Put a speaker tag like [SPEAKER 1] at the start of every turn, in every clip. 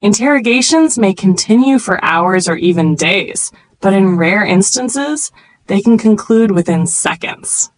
[SPEAKER 1] Interrogations may continue for hours or even days, but in rare instances, they can conclude within seconds.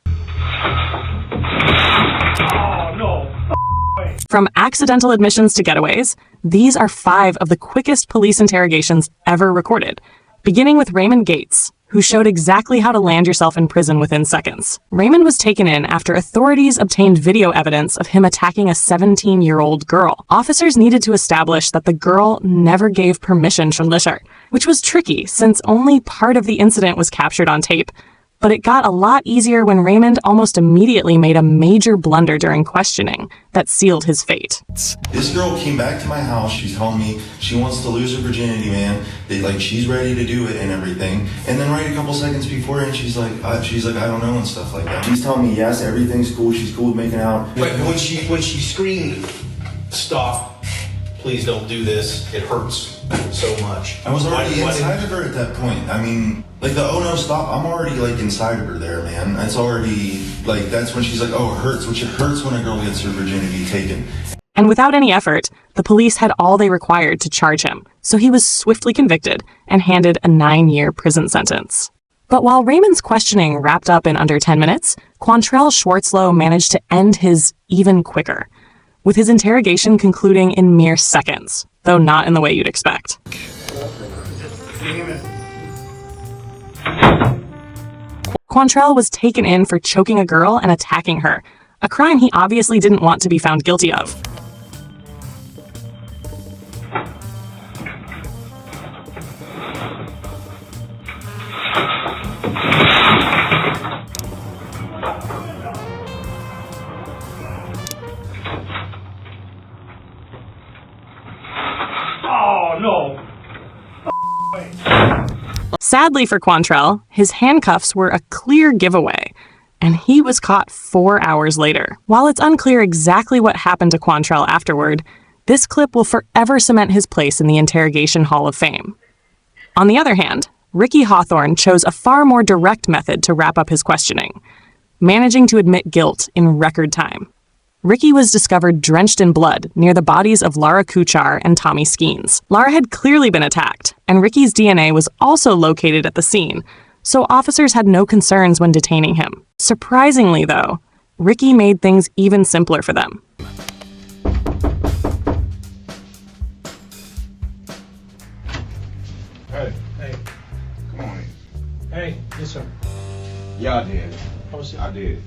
[SPEAKER 1] From accidental admissions to getaways, these are 5 of the quickest police interrogations ever recorded, beginning with Raymond Gates, who showed exactly how to land yourself in prison within seconds. Raymond was taken in after authorities obtained video evidence of him attacking a 17-year-old girl. Officers needed to establish that the girl never gave permission to Lisher, which was tricky since only part of the incident was captured on tape. But it got a lot easier when Raymond almost immediately made a major blunder during questioning that sealed his fate.
[SPEAKER 2] This girl came back to my house. She's telling me she wants to lose her virginity, man. She's ready to do it and everything. And then right a couple seconds before, and she's like, I don't know, and stuff like that. She's telling me, yes, everything's cool. She's cool with making out.
[SPEAKER 3] But when she screamed, stop, please don't do this, it hurts so much.
[SPEAKER 2] I was already inside of her at that point. I mean, like the oh no stop, I'm already like inside of her there, man. It's already like, that's when she's like, oh, it hurts, which it hurts when a girl gets her virginity taken.
[SPEAKER 1] And without any effort, the police had all they required to charge him, so he was swiftly convicted and handed a 9-year prison sentence. But while Raymond's questioning wrapped up in under 10 minutes, Quantrell Schwartzlow managed to end his even quicker, with his interrogation concluding in mere seconds, though not in the way you'd expect. Quantrell was taken in for choking a girl and attacking her, a crime he obviously didn't want to be found guilty of.
[SPEAKER 3] Oh, no.
[SPEAKER 1] Sadly for Quantrell, his handcuffs were a clear giveaway, and he was caught 4 hours later. While it's unclear exactly what happened to Quantrell afterward, this clip will forever cement his place in the Interrogation Hall of Fame. On the other hand, Ricky Hawthorne chose a far more direct method to wrap up his questioning, managing to admit guilt in record time. Ricky was discovered drenched in blood near the bodies of Lara Kuchar and Tommy Skeens. Lara had clearly been attacked, and Ricky's DNA was also located at the scene, so officers had no concerns when detaining him. Surprisingly, though, Ricky made things even simpler for them.
[SPEAKER 4] Hey, come on in.
[SPEAKER 5] Hey, listen.
[SPEAKER 4] Yeah, I did it. I did it.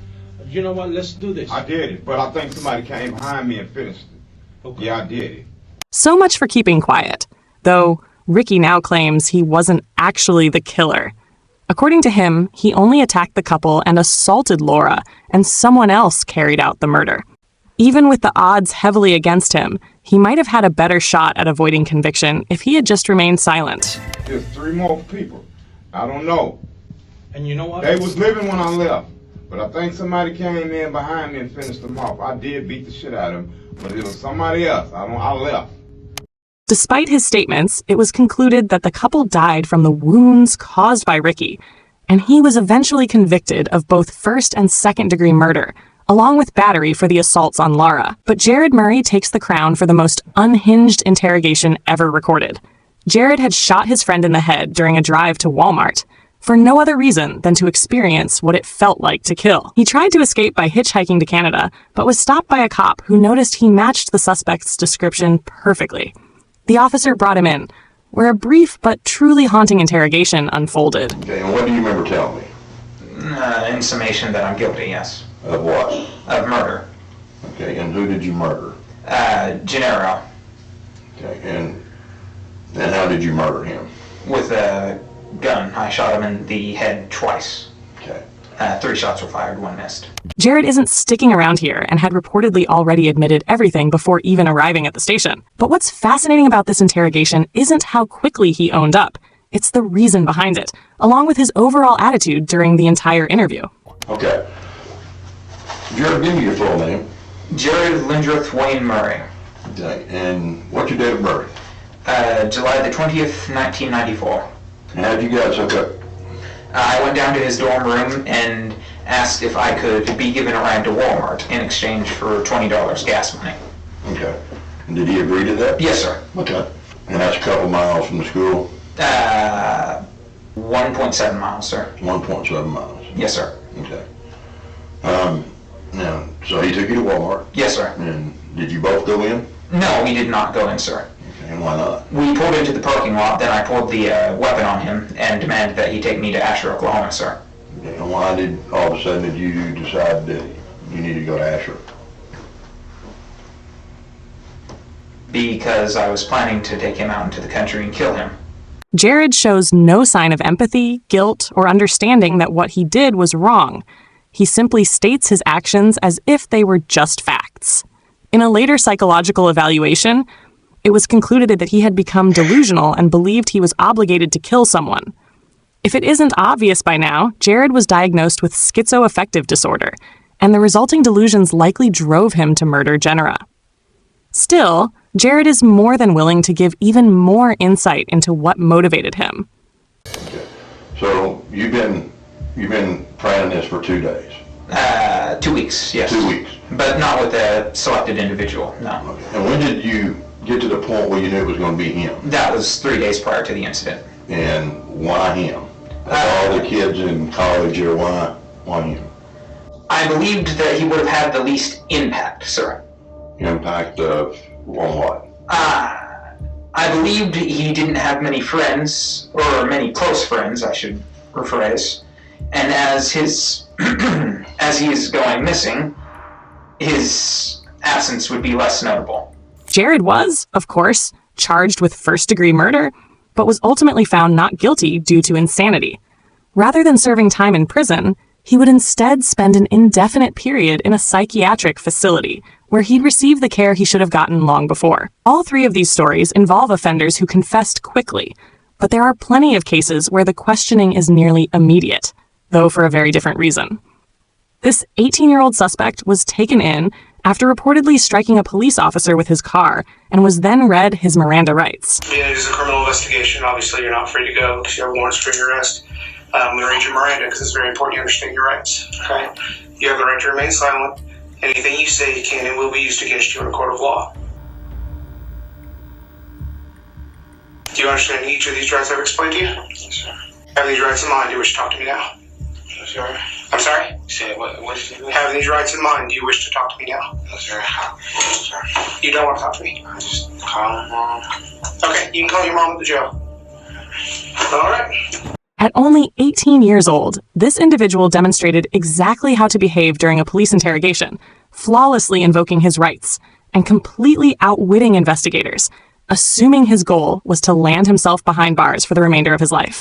[SPEAKER 5] You know what? Let's do this.
[SPEAKER 4] I did it, but I think somebody came behind me and finished it.
[SPEAKER 5] Okay.
[SPEAKER 4] Yeah, I did it.
[SPEAKER 1] So much for keeping quiet, though Ricky now claims he wasn't actually the killer. According to him, he only attacked the couple and assaulted Laura, and someone else carried out the murder. Even with the odds heavily against him, he might have had a better shot at avoiding conviction if he had just remained silent.
[SPEAKER 4] There's 3 more people. I don't know.
[SPEAKER 5] And you know what?
[SPEAKER 4] They was living when I left, but I think somebody came in behind me and finished them off. I did beat the shit out of them, but it was somebody else. I left.
[SPEAKER 1] Despite his statements, it was concluded that the couple died from the wounds caused by Ricky, and he was eventually convicted of both first and second-degree murder, along with battery for the assaults on Lara. But Jared Murray takes the crown for the most unhinged interrogation ever recorded. Jared had shot his friend in the head during a drive to Walmart, for no other reason than to experience what it felt like to kill. He tried to escape by hitchhiking to Canada, but was stopped by a cop who noticed he matched the suspect's description perfectly. The officer brought him in, where a brief but truly haunting interrogation unfolded.
[SPEAKER 6] Okay, and what do you remember telling me?
[SPEAKER 7] In summation that I'm guilty, yes.
[SPEAKER 6] Of what?
[SPEAKER 7] Of murder.
[SPEAKER 6] Okay, and who did you murder?
[SPEAKER 7] Gennaro.
[SPEAKER 6] Okay, and how did you murder him?
[SPEAKER 7] With a gun. I shot him in the head twice.
[SPEAKER 6] Okay.
[SPEAKER 7] 3 shots were fired, 1 missed.
[SPEAKER 1] Jared isn't sticking around here and had reportedly already admitted everything before even arriving at the station. But what's fascinating about this interrogation isn't how quickly he owned up. It's the reason behind it, along with his overall attitude during the entire interview.
[SPEAKER 6] Okay. Jared, give me your full name.
[SPEAKER 7] Jared Lindrith Wayne Murray.
[SPEAKER 6] Okay, and what's your date of birth?
[SPEAKER 7] July the 20th, 1994.
[SPEAKER 6] And how did you guys hook up?
[SPEAKER 7] I went down to his dorm room and asked if I could be given a ride to Walmart in exchange for $20 gas money.
[SPEAKER 6] Okay. And did he agree to that?
[SPEAKER 7] Yes, sir.
[SPEAKER 6] Okay. And that's a couple miles from the school?
[SPEAKER 7] 1.7 miles, sir.
[SPEAKER 6] 1.7 miles.
[SPEAKER 7] Yes, sir.
[SPEAKER 6] Okay. Now, so he took you to Walmart?
[SPEAKER 7] Yes, sir.
[SPEAKER 6] And did you both go in?
[SPEAKER 7] No, we did not go in, sir.
[SPEAKER 6] Okay, and why not?
[SPEAKER 7] We pulled into the parking lot, then I pulled the weapon on him and demanded that he take me to Asher, Oklahoma, sir.
[SPEAKER 6] Okay, and why did all of a sudden did you decide that you needed to go to Asher?
[SPEAKER 7] Because I was planning to take him out into the country and kill him.
[SPEAKER 1] Jared shows no sign of empathy, guilt, or understanding that what he did was wrong. He simply states his actions as if they were just facts. In a later psychological evaluation, it was concluded that he had become delusional and believed he was obligated to kill someone. If it isn't obvious by now, Jared was diagnosed with schizoaffective disorder, and the resulting delusions likely drove him to murder Jenera. Still, Jared is more than willing to give even more insight into what motivated him.
[SPEAKER 6] Okay. So you've been planning this for 2 days?
[SPEAKER 7] 2 weeks, yes.
[SPEAKER 6] 2 weeks.
[SPEAKER 7] But not with a selected individual, no.
[SPEAKER 6] Okay. And when did you get to the point where you knew it was going to be him?
[SPEAKER 7] That was 3 days prior to the incident.
[SPEAKER 6] And why him? All the kids in college here, why him?
[SPEAKER 7] I believed that he would have had the least impact, sir.
[SPEAKER 6] Impact of on what?
[SPEAKER 7] I believed he didn't have many friends, or many close friends, I should rephrase. And as his, as he is going missing, his absence would be less notable.
[SPEAKER 1] Jared was, of course, charged with first-degree murder, but was ultimately found not guilty due to insanity. Rather than serving time in prison, he would instead spend an indefinite period in a psychiatric facility, where he'd receive the care he should have gotten long before. All three of these stories involve offenders who confessed quickly, but there are plenty of cases where the questioning is nearly immediate, though for a very different reason. This 18-year-old suspect was taken in after reportedly striking a police officer with his car and was then read his Miranda rights.
[SPEAKER 8] Being it is a criminal investigation, obviously you're not free to go because you have warrants for your arrest. I'm going to read your Miranda because it's very important you understand your rights. Okay? You have the right to remain silent. Anything you say can and will be used against you in a court of law. Do you understand each of these rights I've explained to you? Yes, sir. Have these rights in mind, do you wish to talk to me now? Yes, sir. I'm sorry? Say what have these rights in mind, do you wish to talk to me now? Yes, sir. Yes, sir. You don't want to talk to me? I just call my mom. Okay, you can call your mom at the jail. All right.
[SPEAKER 1] At only 18 years old, this individual demonstrated exactly how to behave during a police interrogation, flawlessly invoking his rights, and completely outwitting investigators, assuming his goal was to land himself behind bars for the remainder of his life.